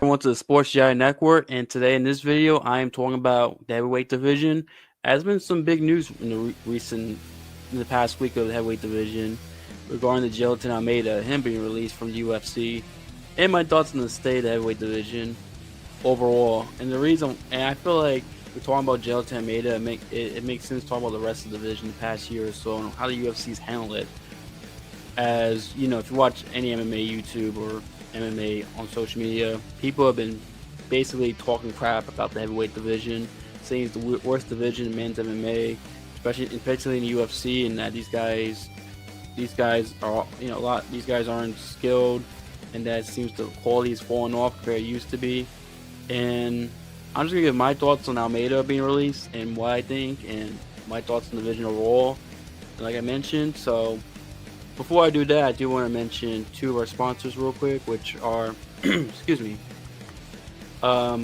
Welcome to the Sports Jedi Network, and today in this video, I am talking about the heavyweight division. There's been some big news in the past week of the heavyweight division regarding the Jailton Almeida, him being released from the UFC, and my thoughts on the state of the heavyweight division overall. And the reason, and I feel like we're talking about Jailton Almeida, it makes sense to talk about the rest of the division the past year or so and how the UFC's handled it. As you know, if you watch any MMA YouTube or MMA on social media, people have been basically talking crap about the heavyweight division, saying it's the worst division in men's MMA, especially in the UFC, and that these guys are, these guys aren't skilled, and that it seems the quality is falling off where it used to be. And I'm just gonna give my thoughts on Almeida being released and what I think, and my thoughts on the division overall, like I mentioned. So before I do that, I do want to mention two of our sponsors real quick, which are, excuse me, are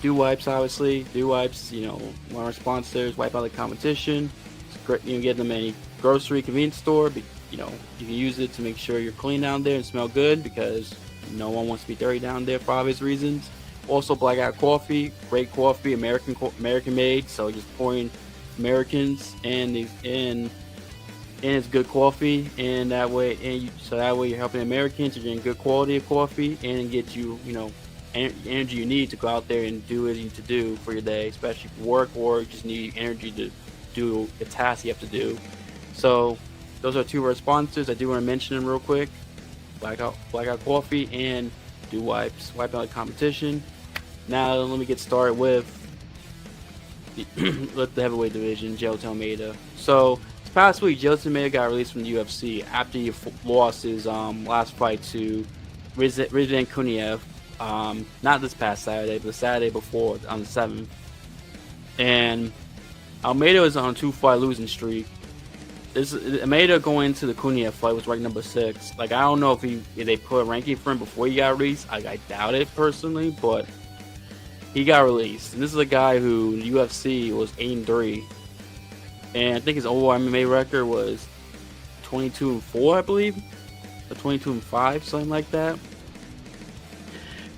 Do Wipes, obviously. Do Wipes, one of our sponsors, wipe out the competition. It's great, you can get them at any grocery convenience store. You can use it to make sure you're clean down there and smell good, because no one wants to be dirty down there for obvious reasons. Also, Blackout Coffee, great coffee, American made, so just pouring Americans and it's good coffee, and that way you're helping Americans, you're getting good quality of coffee, and get you, energy you need to go out there and do what you need to do for your day, especially for work, or you just need energy to do the task you have to do. So those are two of our sponsors. I do want to mention them real quick: Blackout Coffee and Do Wipes, wipe out the competition. Now let me get started with the heavyweight division, Jailton Almeida. So past week, Jailton Almeida got released from the UFC after he lost his last fight to Rizvan Kuniev. Not this past Saturday, but the Saturday before, on the 7th. And Almeida was on a 2-fight losing streak. Almeida going into the Kuniev fight was ranked number 6. Like, I don't know if they put a ranking for him before he got released. I doubt it personally, but he got released. And this is a guy who in the UFC was 8-3. And I think his overall MMA record was 22-4, I believe, or 22-5, something like that.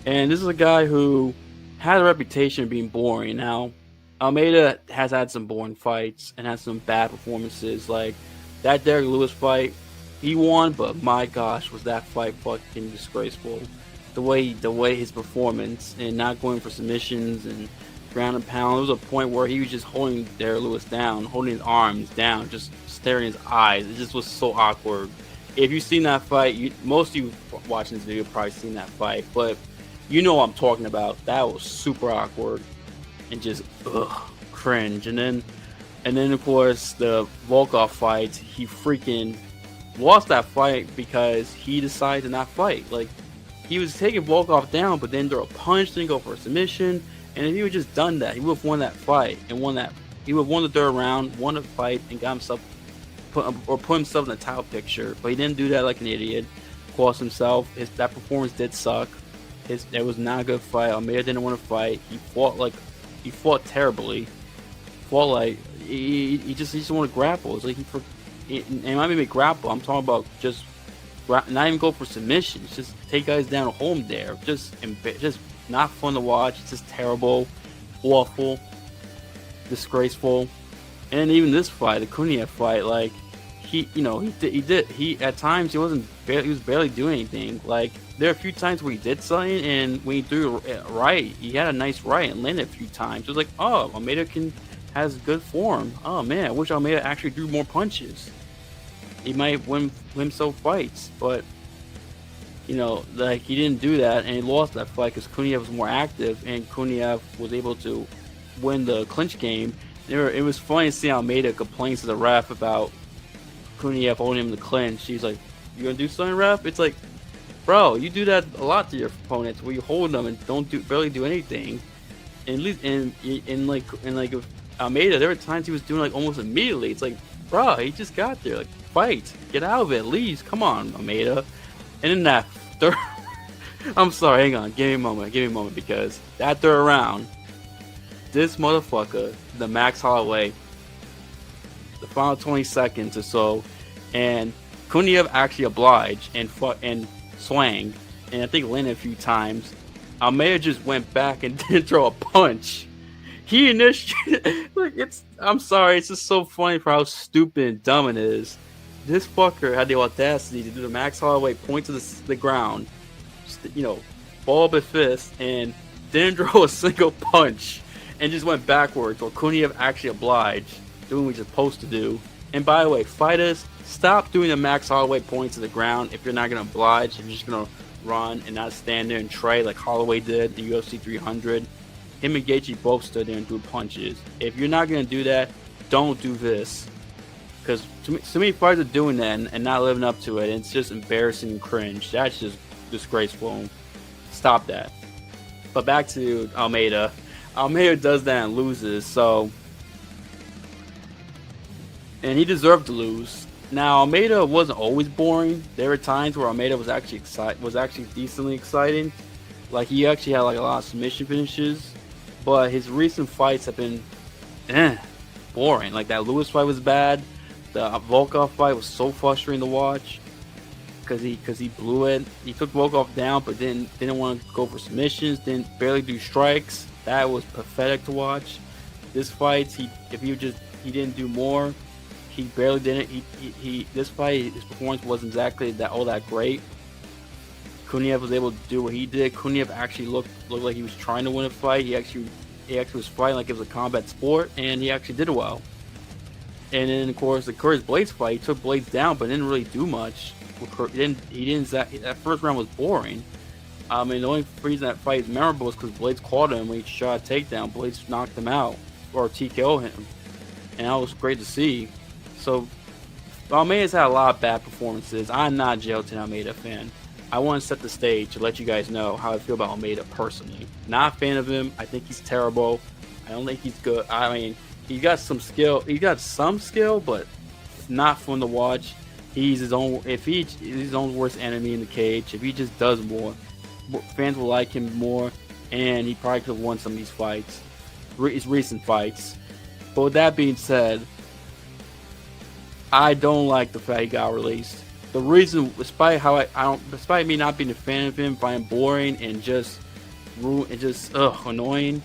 And this is a guy who had a reputation of being boring. Now, Almeida has had some boring fights and had some bad performances. Like that Derek Lewis fight, he won, but my gosh, was that fight fucking disgraceful. The way his performance and not going for submissions and ground and pound. There was a point where he was just holding Derek Lewis down, holding his arms down, just staring in his eyes. It just was so awkward. If you've seen that fight, most of you watching this video have probably seen that fight, but you know what I'm talking about. That was super awkward and just cringe. And then of course the Volkov fight, he freaking lost that fight because he decided to not fight. Like, he was taking Volkov down, but then threw a punch, didn't go for a submission. And if he would just done that, he would have won that fight and won that. He would have won the third round, won the fight, and got himself put himself in the title picture. But he didn't do that like an idiot. Cost himself. That performance did suck. It was not a good fight. Almeida didn't want to fight. He fought terribly. He just wanted to grapple. It's like and I mean grapple. I'm talking about just not even go for submissions. Just take guys down and hold them there. Just not fun to watch. It's just terrible, awful, disgraceful. And even this fight, the Kuniev fight, like he at times he was barely doing anything. Like, there are a few times where he did something, and when he threw it right, he had a nice right and landed a few times. It was like, oh, Almeida has good form. Oh man, I wish Almeida actually threw more punches. He might win himself fights, but like, he didn't do that, and he lost that fight because Kuniev was more active, and Kuniev was able to win the clinch game. It was funny to see Almeida complain to the ref about Kuniev holding him in the clinch. He's like, "You gonna do something, ref?" It's like, bro, you do that a lot to your opponents, where you hold them and barely do anything. And at least in with Almeida, there were times he was doing like almost immediately. It's like, bro, he just got there. Like, fight, get out of it, at least. Come on, Almeida. And then that I'm sorry, hang on, give me a moment, because that third round, this motherfucker, the Max Holloway, the final 20 seconds or so, and Kuniev actually obliged and swang, and I think landed a few times. Almeida just went back and didn't throw a punch. He initiated, like, I'm sorry, it's just so funny for how stupid and dumb it is. This fucker had the audacity to do the Max Holloway point to the ground, ball up his fist, and didn't throw a single punch, and just went backwards while Kuniev actually obliged, doing what he's supposed to do. And by the way, fighters, stop doing the Max Holloway point to the ground if you're not going to oblige, if you're just going to run and not stand there and tray like Holloway did in UFC 300. Him and Gaethje both stood there and threw punches. If you're not going to do that, don't do this. Because so many fighters are doing that and not living up to it. And it's just embarrassing and cringe. That's just disgraceful. Stop that. But back to Almeida. Almeida does that and loses. And he deserved to lose. Now, Almeida wasn't always boring. There were times where Almeida was actually decently exciting. Like, he actually had like a lot of submission finishes. But his recent fights have been boring. Like, that Lewis fight was bad. The Volkov fight was so frustrating to watch because he blew it. He took Volkov down, but didn't want to go for submissions. Didn't barely do strikes. That was pathetic to watch. This fight, he didn't do more. He barely didn't. This fight, his performance wasn't exactly all that great. Kuniev was able to do what he did. Kuniev actually looked like he was trying to win a fight. He actually was fighting like it was a combat sport, and he actually did well. And then, of course, the Curtis Blades fight, he took Blades down, but didn't really do much. That first round was boring. I mean, the only reason that fight is memorable is because Blades caught him when he shot a takedown. Blades knocked him out, or TKO him. And that was great to see. So, Almeida's had a lot of bad performances. I'm not a Jailton Almeida fan. I want to set the stage to let you guys know how I feel about Almeida personally. Not a fan of him. I think he's terrible. I don't think he's good. I mean, he got some skill. He got some skill, but it's not fun to watch. He's his own. He's his own worst enemy in the cage. If he just does more, fans will like him more, and he probably could have won some of these fights, his recent fights. But with that being said, I don't like the fact he got released. The reason, despite me not being a fan of him, find him boring and just annoying.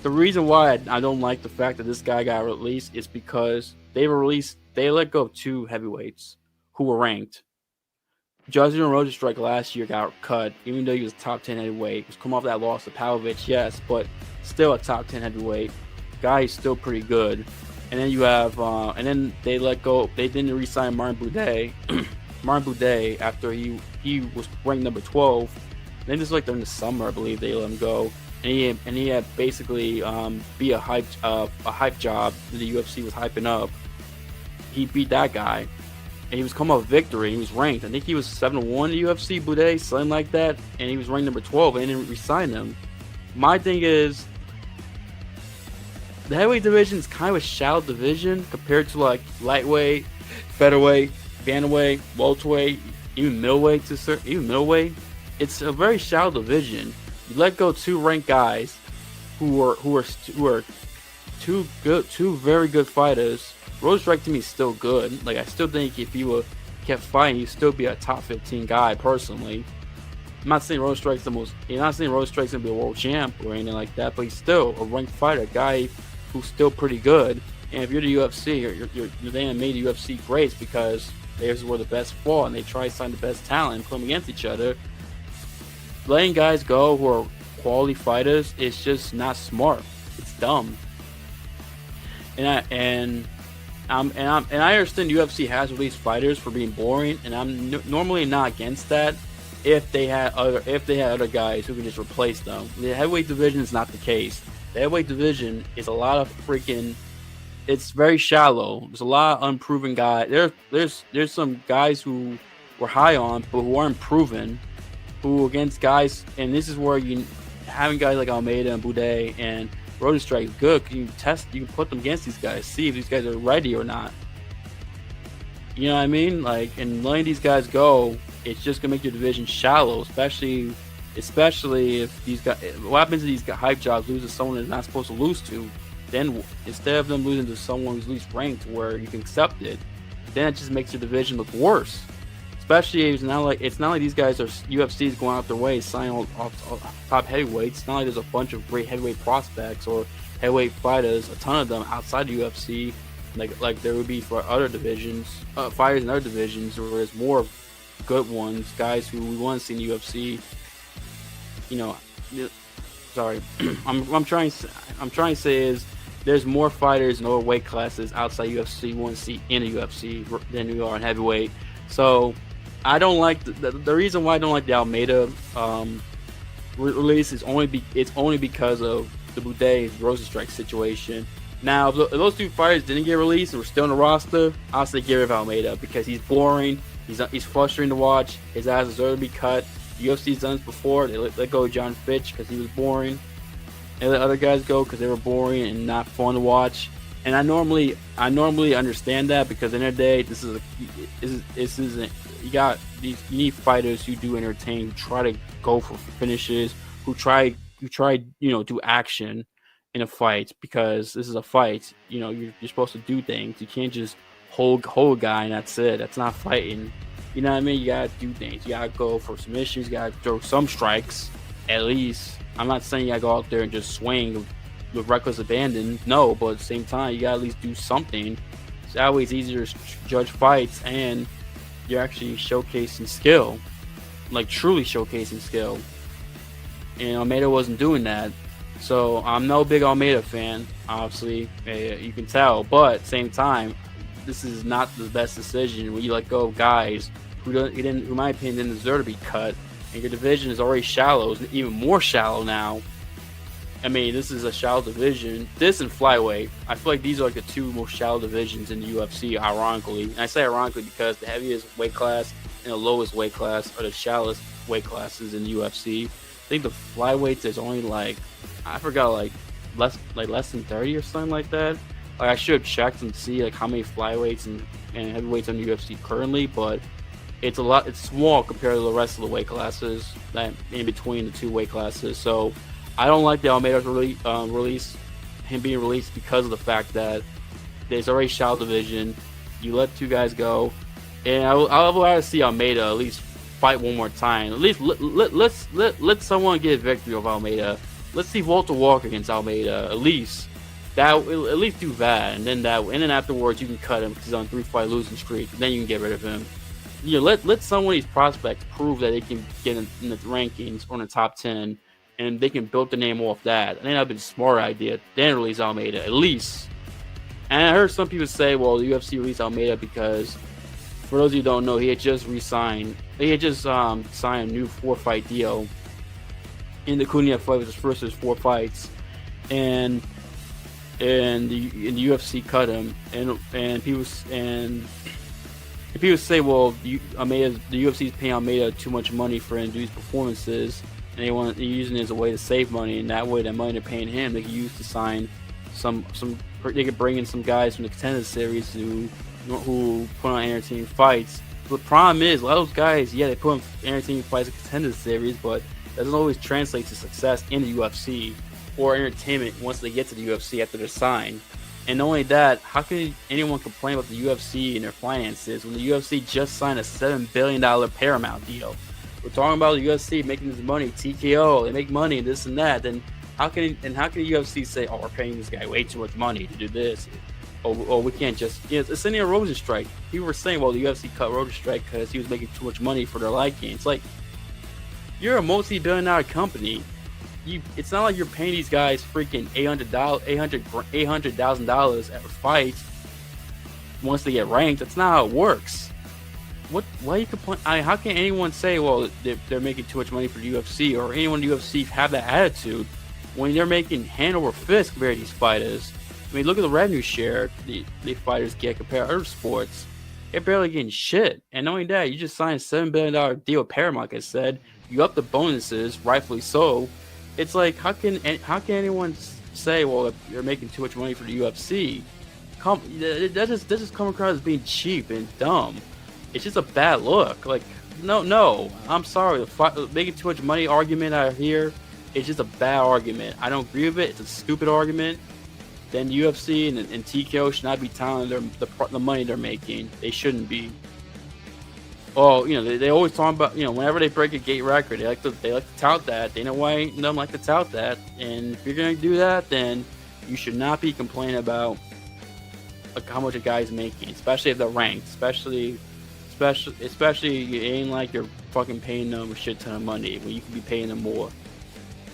The reason why I don't like the fact that this guy got released is because they let go of two heavyweights who were ranked. Judging Rosenstruck last year got cut, even though he was a top 10 heavyweight. He was coming off that loss to Pavlovich, yes, but still a top 10 heavyweight. Guy is still pretty good. And then you have, and then they let go. They didn't re-sign Martin Boudet. Martin Boudet, after he was ranked number 12. Then just like during the summer, I believe they let him go. And he had basically be a hype job that the UFC was hyping up. He beat that guy, and he was coming off victory. He was ranked. I think he was 7-1 in the UFC, Boudet, something like that. And he was ranked number 12, and they didn't re-sign him. My thing is, the heavyweight division is kind of a shallow division compared to like lightweight, featherweight, bantamweight, welterweight, even middleweight. It's a very shallow division. You let go two ranked guys who are two very good fighters. Rosenstruck to me is still good. Like, I still think if he would kept fighting, he'd still be a top 15 guy personally. I'm not saying Rosenstruck's gonna be a world champ or anything like that, but he's still a ranked fighter, a guy who's still pretty good. And if you're the UFC, they made the UFC great because there's where the best fought, and they try to sign the best talent and put them against each other. Letting guys go who are quality fighters is just not smart. It's dumb. And I understand UFC has released fighters for being boring, and I'm normally not against that if they had other guys who can just replace them. The heavyweight division is not the case. The heavyweight division is a lot of freaking. It's very shallow. There's a lot of unproven guys. There's some guys who were high on, but who aren't proven. Who against guys, and this is where having guys like Almeida and Boudet and Rosenstruck is good. You can put them against these guys, see if these guys are ready or not. You know what I mean? Like, and letting these guys go, it's just gonna make your division shallow, especially especially if these guys. What happens if these hype jobs lose to someone they're not supposed to lose to? Then instead of them losing to someone who's least ranked, where you can accept it, then it just makes your division look worse. Especially it's not like these guys are UFC's going out their way signing all top heavyweights. It's not like there's a bunch of great heavyweight prospects or heavyweight fighters, a ton of them outside the UFC, like there would be for other divisions, fighters in other divisions, where there's more good ones, guys who we want to see in the UFC. You know, sorry, I'm trying to say is there's more fighters in other weight classes outside UFC we want to see in the UFC than we are in heavyweight. So I don't like the reason why I don't like the Almeida release is only because of the Boudet Rosenstrike situation. Now, if those two fighters didn't get released and were still on the roster, I'll say get rid of Almeida because he's boring. He's frustrating to watch. His ass deserves to be cut. UFC's done this before. They let go of John Fitch because he was boring. They let other guys go because they were boring and not fun to watch. And I normally understand that because at the end of the day, this isn't. You need fighters who do entertain, who try to go for finishes, who try do action in a fight because this is a fight. You're supposed to do things. You can't just hold a guy and that's it. That's not fighting. You know what I mean? You gotta do things. You gotta go for submissions. You gotta throw some strikes at least. I'm not saying you gotta go out there and just swing with reckless abandon. No, but at the same time, you gotta at least do something. It's always easier to judge fights and you're actually showcasing skill, like truly showcasing skill. And Almeida wasn't doing that. So I'm no big Almeida fan, obviously, you can tell. But at the same time, this is not the best decision when you let go of guys who in my opinion, didn't deserve to be cut. And your division is already shallow, it's even more shallow now. I mean, this is a shallow division. This and flyweight, I feel like these are like the two most shallow divisions in the UFC, ironically. And I say ironically because the heaviest weight class and the lowest weight class are the shallowest weight classes in the UFC. I think the flyweights is only I forgot less than 30 or something like that. Like I should have checked and see how many flyweights and heavyweights in the UFC currently, but it's small compared to the rest of the weight classes that in between the two weight classes. So I don't like the Almeida release, him being released because of the fact that there's already shallow division. You let two guys go, and I would like to see Almeida at least fight one more time. At least let someone get a victory over Almeida. Let's see Walter Walker against Almeida. At least do that, and then afterwards you can cut him because he's on a 3-fight losing streak. And then you can get rid of him. Let some of these prospects prove that they can get in the rankings or in the top 10, and they can build the name off that. I think that'd be a smart idea. Then release Almeida at least. And I heard some people say, well, the UFC released Almeida because, for those of you who don't know, he had just signed a new 4-fight deal in the Kuniev fight, which was first of his 4 fights, and the UFC cut him, and people say, well, the UFC is paying Almeida too much money for him to do these performances, and they're using it as a way to save money, and that way that money they're paying him they can use to sign they could bring in some guys from the contenders series who put on entertaining fights. But the problem is, a lot of those guys, they put on entertaining fights in the contenders series, but that doesn't always translate to success in the UFC or entertainment once they get to the UFC after they're signed. And not only that, how can anyone complain about the UFC and their finances when the UFC just signed a $7 billion Paramount deal? We're talking about the UFC making this money, TKO, they make money and this and that. Then how can the UFC say, oh, we're paying this guy way too much money to do this? Or we can't just... it's in a Rosenstrike. People were saying, well, the UFC cut Rosenstrike because he was making too much money for their liking. It's like, you're a multi-billion-dollar company. It's not like you're paying these guys freaking $800,000 at a fight once they get ranked. That's not how it works. Why you complain? How can anyone say, well, they're making too much money for the UFC, or anyone in the UFC have that attitude when they're making hand over fist compared to these fighters? I mean, look at the revenue share the fighters get compared to other sports. They're barely getting shit. And not only that, you just signed a $7 billion deal with Paramount, like I said. You up the bonuses, rightfully so. It's like, how can anyone say, well, if you're making too much money for the UFC? That just come across as being cheap and dumb. It's just a bad look. Like, No. I'm sorry. Making too much money argument out here is just a bad argument. I don't agree with it. It's a stupid argument. Then UFC and TKO should not be telling the money they're making. They shouldn't be. Oh, they always talk about, whenever they break a gate record, they like to tout that. Dana White and them like to tout that. And if you're gonna do that, then you should not be complaining about like how much a guy's making, especially if they're ranked. Especially it ain't like you're fucking paying them a shit ton of money when you could be paying them more.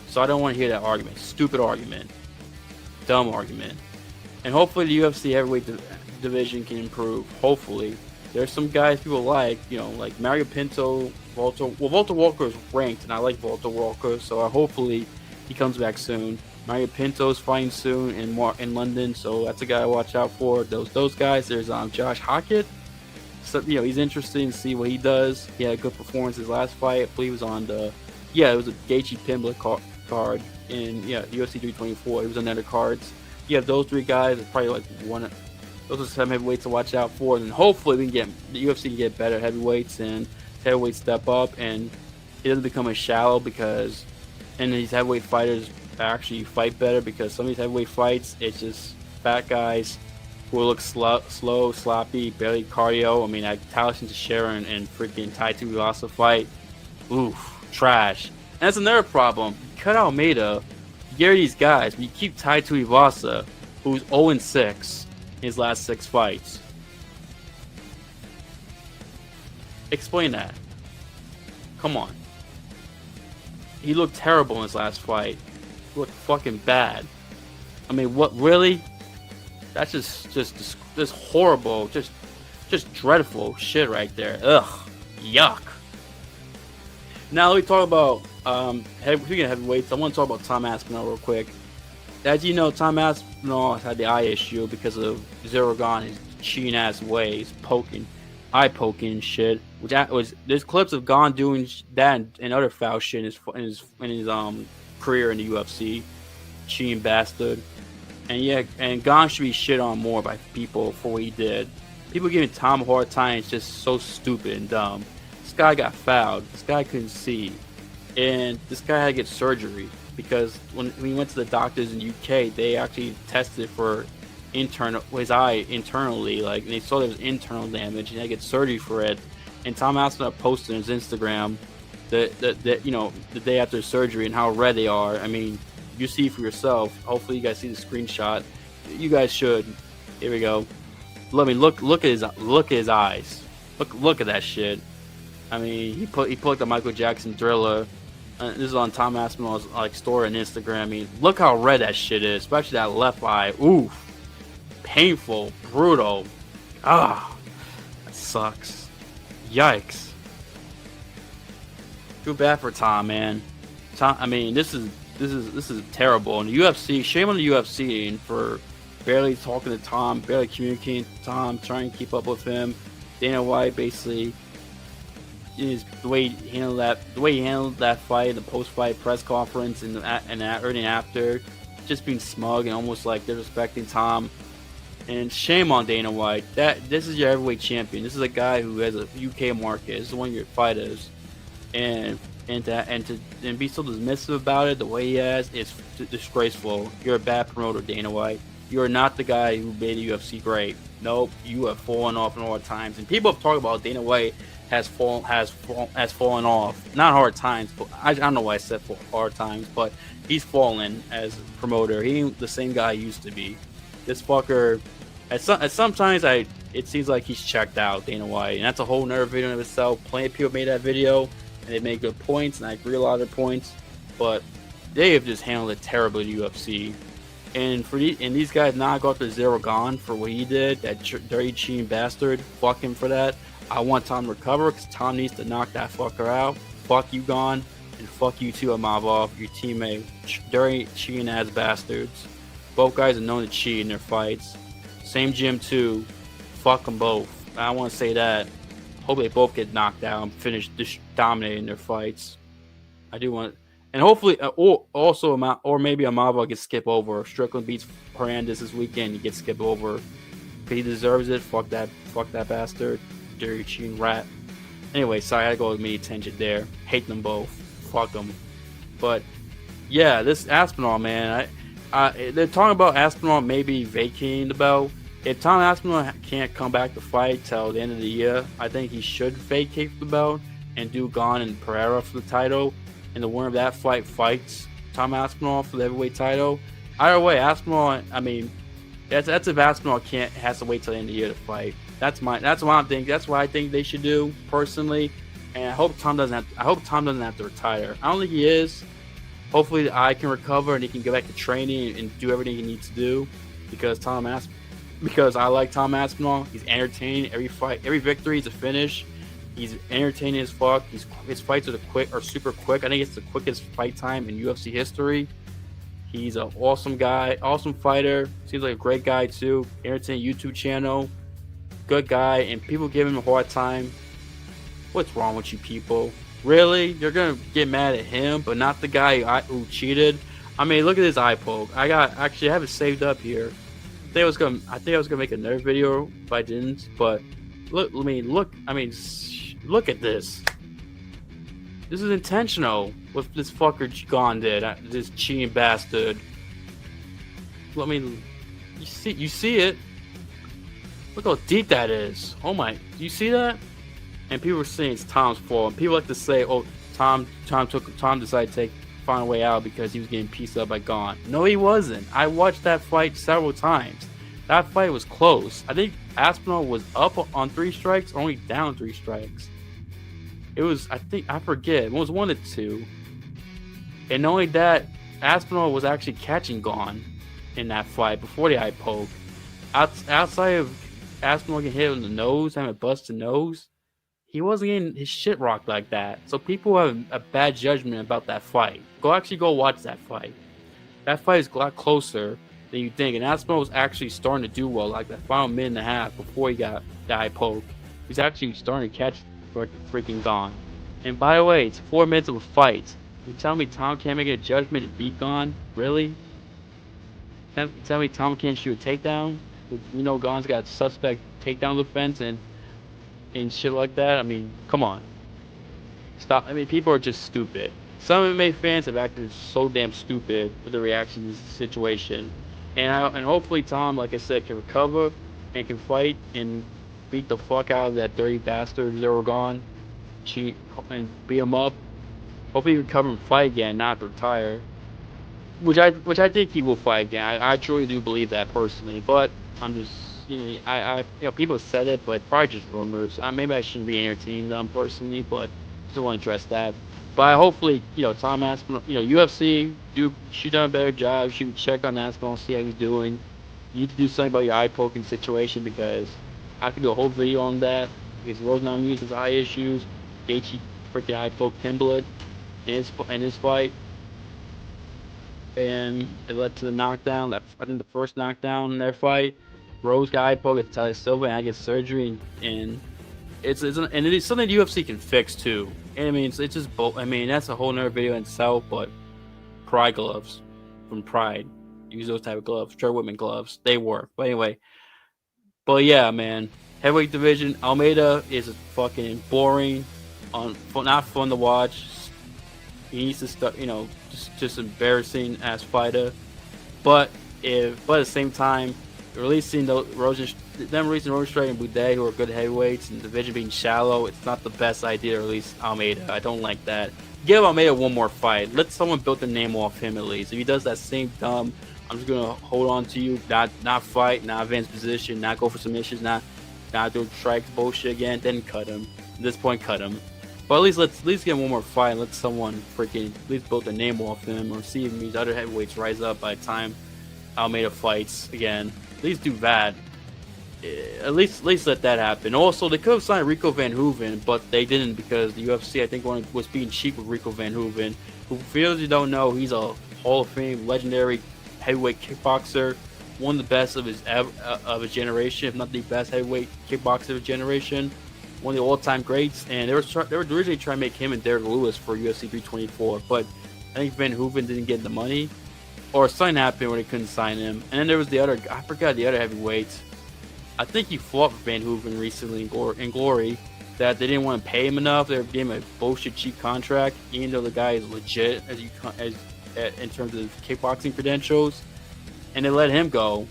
So I don't want to hear that argument. Stupid argument. Dumb argument. And hopefully the UFC heavyweight division can improve. Hopefully. There's some guys people like, like Mario Pinto, Walter Walker is ranked, and I like Walter Walker, so hopefully he comes back soon. Mario Pinto's fighting soon in London, so that's a guy to watch out for. Those guys. There's Josh Hockett. So he's interesting to see what he does. He had a good performance his last fight. I believe it was on it was a Gaethje Pimblett card in UFC 324. He was on the other cards. You have those three guys. It's probably like one. Those are some heavyweights to watch out for, and hopefully the UFC can get better heavyweights and heavyweights step up, and it doesn't become as shallow and these heavyweight fighters actually fight better, because some of these heavyweight fights, it's just fat guys who look slow, sloppy, barely cardio. I mean, like Tyson Teixeira and freaking Tai Tuivasa fight, oof, trash. And that's another problem. You cut Almeida, you get these guys, but you keep Tai Tuivasa, who's 0-6. His last 6 fights. Explain that. Come on. He looked terrible in his last fight. He looked fucking bad. I mean, what, really? That's just horrible, just dreadful shit right there. Ugh, yuck. Now let me talk about speaking of heavyweights. I want to talk about Tom Aspinall real quick. As you know, Tom Aspinall had the eye issue because of Ciryl Gane, his cheating ass ways, eye poking shit. There's clips of Gane doing that and other foul shit in his career in the UFC, cheating bastard. And Gane should be shit on more by people for what he did. People giving Tom a hard time is just so stupid and dumb. This guy got fouled. This guy couldn't see, and this guy had to get surgery. Because when he went to the doctors in UK, they actually tested for his eye internally, and they saw there was internal damage, and they had to get surgery for it. And Tom Aspinall posted on his Instagram the day after surgery and how red they are. I mean, you see for yourself. Hopefully, you guys see the screenshot. You guys should. Here we go. Let me look at his eyes. Look at that shit. I mean, he put the Michael Jackson Thriller. This is on Tom Aspinall's story on Instagram. I mean, look how red that shit is, especially that left eye. Oof, painful, brutal. That sucks. Yikes. Too bad for Tom, man. Tom, I mean, this is terrible. And the UFC, shame on the UFC and for barely talking to Tom, barely communicating to Tom, trying to keep up with him. Dana White basically. The way he handled that fight, the post-fight press conference, and early after, just being smug and almost like disrespecting Tom. And shame on Dana White. This is your heavyweight champion. This is a guy who has a UK market. This is one of your fighters, and be so dismissive about it the way he has, it's disgraceful. You're a bad promoter, Dana White. You are not the guy who made the UFC great. Nope, you have fallen off in hard times. And people have talked about Dana White has fallen off. Not hard times, but I don't know why I said hard times, but he's fallen as a promoter. He ain't the same guy he used to be. This fucker, sometimes it seems like he's checked out, Dana White, and that's a whole nother video in itself. Plenty of people made that video, and they made good points, and I agree a lot of their points, but they have just handled it terribly in the UFC. And these guys not go after Ciryl Gane for what he did, that dirty cheating bastard. Fuck him for that. I want Tom to recover because Tom needs to knock that fucker out. Fuck you, Gane, and fuck you too, Amavov, your teammate. Dirty cheating ass bastards. Both guys are known to cheat in their fights. Same gym too. Fuck them both. I want to say that. Hope they both get knocked out and finish dominating their fights. I do want. And hopefully, or maybe Amava gets skipped over. If Strickland beats Hernandez this weekend, he gets skipped over. He deserves it. Fuck that bastard, dirty cheating rat. Anyway, sorry, I had to go with me tangent there. Hate them both. Fuck them. But yeah, this Aspinall, man. They're talking about Aspinall maybe vacating the belt. If Tom Aspinall can't come back to fight till the end of the year, I think he should vacate the belt and do Gane and Pereira for the title. And the winner of that fight fights Tom Aspinall for the heavyweight title. Either way, Aspinall. I mean, that's if Aspinall has to wait till the end of the year to fight. That's what I'm thinking. That's what I think they should do personally. And I hope Tom doesn't have to retire. I don't think he is. Hopefully the eye can recover and he can get back to training and do everything he needs to do. Because I like Tom Aspinall. He's entertaining. Every fight, every victory is a finish. He's entertaining as fuck. His fights are super quick. I think it's the quickest fight time in UFC history. He's an awesome guy, awesome fighter. Seems like a great guy too. Entertaining YouTube channel. Good guy, and people give him a hard time. What's wrong with you people? Really? You're gonna get mad at him, but not the guy who cheated? I mean, look at his eye poke. I have it saved up here. I think I was gonna make another video if I didn't, but look at this. This is intentional. What this fucker Gane did. This cheating bastard. You see it? Look how deep that is. Oh my, do you see that? And people are saying it's Tom's fault. And people like to say, "Oh, Tom decided to find a way out because he was getting pieced up by Gane." No, he wasn't. I watched that fight several times. That fight was close. I think Aspinall was up on 3 strikes, or only down 3 strikes. It was, I forget. It was 1 or 2. And not only that, Aspinall was actually catching Gane in that fight before the eye poke. Outside of Aspinall getting hit in the nose, having a busted nose, he wasn't getting his shit rocked like that. So people have a bad judgment about that fight. Go watch that fight. That fight is a lot closer than you think. And Aspinall was actually starting to do well, like that final minute and a half before he got the eye poke. He's actually starting to catch freaking Gane. And by the way, it's 4 minutes of a fight. You tell me Tom can't make a judgment and beat Gane? Really? Tell me Tom can't shoot a takedown? You know Gane's got suspect takedown defense and shit like that. I mean, come on. Stop. I mean, people are just stupid. Some MMA fans have acted so damn stupid with the reaction to this situation. And hopefully Tom, like I said, can recover and can fight and beat the fuck out of that dirty bastard Ciryl Gane. Cheat and beat him up. Hopefully he can recover and fight again, not retire. Which I think he will fight again. I truly do believe that personally. But I'm just, people said it, but probably just rumors. Maybe I shouldn't be entertaining them personally, but still want to address that. But hopefully, Tom Aspinall, UFC should done a better job. Should check on Aspinall, see how he's doing. You need to do something about your eye poking situation because I could do a whole video on that. Because Rosenbaum used his eye issues. Gaethje freaking eye poked Timblett in his fight. And it led to the knockdown. I think the first knockdown in their fight. Rose got eye poke at Talia Silva and I get surgery, and it is something the UFC can fix too. And I mean, it's just that's a whole nother video in itself. But Pride gloves from Pride, use those type of gloves. Trey Whitman gloves, they work. But anyway, yeah, man, heavyweight division. Almeida is fucking boring, not fun to watch. He needs to start, just embarrassing as fighter. But at the same time, releasing Rosenstrike and Boudet, who are good heavyweights, and the division being shallow, it's not the best idea to release Almeida. I don't like that. Give Almeida one more fight. Let someone build the name off him at least. If he does that same dumb, I'm just gonna hold on to you, not fight, not advance position, not go for submissions, not do strikes bullshit again, then cut him. At this point, cut him. But let's get him one more fight and let someone freaking at least build a name off him, or see if these other heavyweights rise up by the time Almeida fights again. At least do that. At least let that happen. Also, they could have signed Rico Van Hooven, but they didn't because the UFC, I think, was being cheap with Rico Van Hooven. Who, for those you don't know, he's a Hall of Fame legendary heavyweight kickboxer, one of the best of his generation, if not the best heavyweight kickboxer of his generation. One of the all-time greats, and they were originally trying to make him and Derek Lewis for UFC 324, but I think Van Hooven didn't get the money, or something happened where they couldn't sign him. And then there was I forgot the other heavyweight. I think he fought Van Hooven recently in Glory, that they didn't want to pay him enough. They gave him a bullshit cheap contract, even though the guy is legit in terms of kickboxing credentials, and they let him go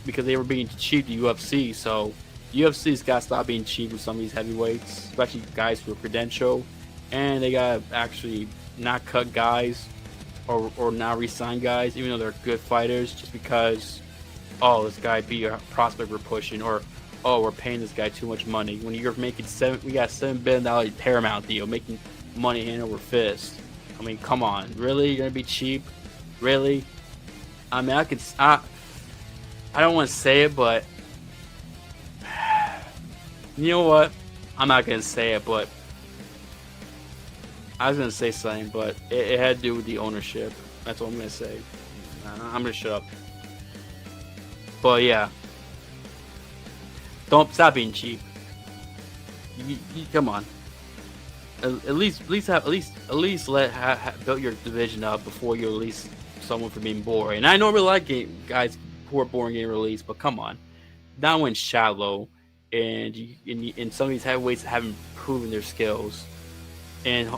because they were being cheap to UFC. So UFC's got to stop being cheap with some of these heavyweights, especially guys who are credential, and they got to actually not cut guys or not re-sign guys, even though they're good fighters, just because this guy be a prospect we're pushing, or we're paying this guy too much money. When you're making we got $7 billion Paramount deal, making money hand over fist. I mean, come on, really? You're gonna be cheap? Really? I mean, I don't want to say it, but you know what? I'm not gonna say it, but I was gonna say something, but it had to do with the ownership. That's what I'm gonna say. I'm gonna shut up. But yeah. Don't stop being cheap. Come on. At least build your division up before you release someone for being boring. And I normally like guys who are boring getting released, but come on. Not when shallow and some of these heavyweights haven't proven their skills. And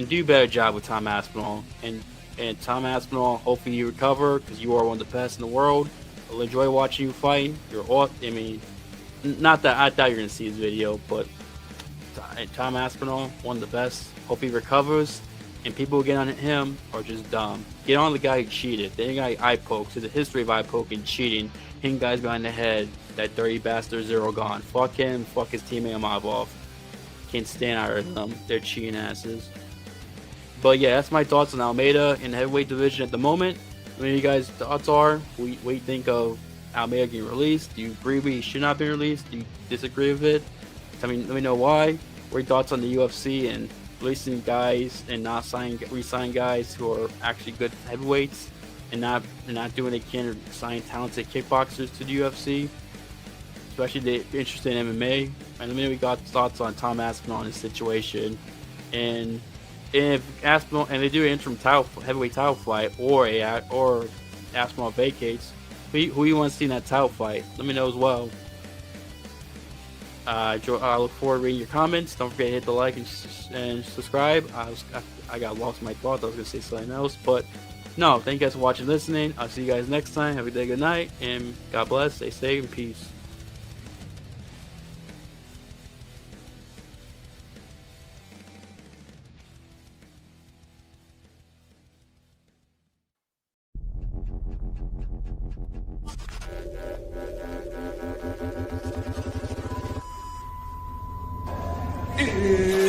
do a better job with Tom Aspinall. And Tom Aspinall, hopefully you recover because you are one of the best in the world. I'll enjoy watching you fight. Not that I thought you were going to see his video, but Tom Aspinall, one of the best. Hope he recovers. And people who get on him are just dumb. Get on the guy who cheated. The guy eye pokes. There's a history of eye poking, cheating, hitting guys behind the head. That dirty bastard Ciryl Gane. Fuck him. Fuck his teammate Mavov. Can't stand either of them. They're cheating asses. But yeah, that's my thoughts on Almeida in the heavyweight division at the moment. What you guys' thoughts are? What do you think of Almeida getting released? Do you agree he should not be released? Do you disagree with it? Let me know why. What are your thoughts on the UFC and releasing guys and not re-signing guys who are actually good heavyweights and not doing what they can to sign talented kickboxers to the UFC, especially if they're interested in MMA. And let me know we got thoughts on Tom Aspinall in this situation, and if Aspinall and they do an interim heavyweight title fight or Aspinall vacates, who you want to see in that title fight? Let me know as well. I look forward to reading your comments. Don't forget to hit the like and subscribe. I got lost in my thoughts. I was going to say something else, but no. Thank you guys for watching and listening. I'll see you guys next time. Have a day, good night, and God bless. Stay safe and peace. Yeah.